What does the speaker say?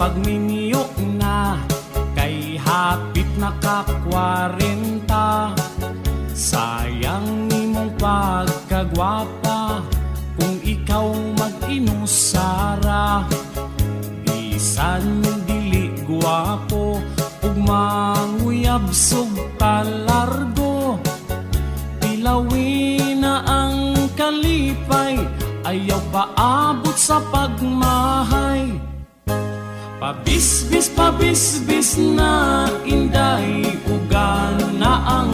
pagminyo na, kay hapit na ka 40. Sayang nimong pagkagwapa, kung ikaw mag-inusara. Bisan dili gwapo, ug manguyab sug talargo. Pilawin na ang kalipay, ayaw paabot sa pagmahay. Pabisbis, pabisbis na inday, ugan na ang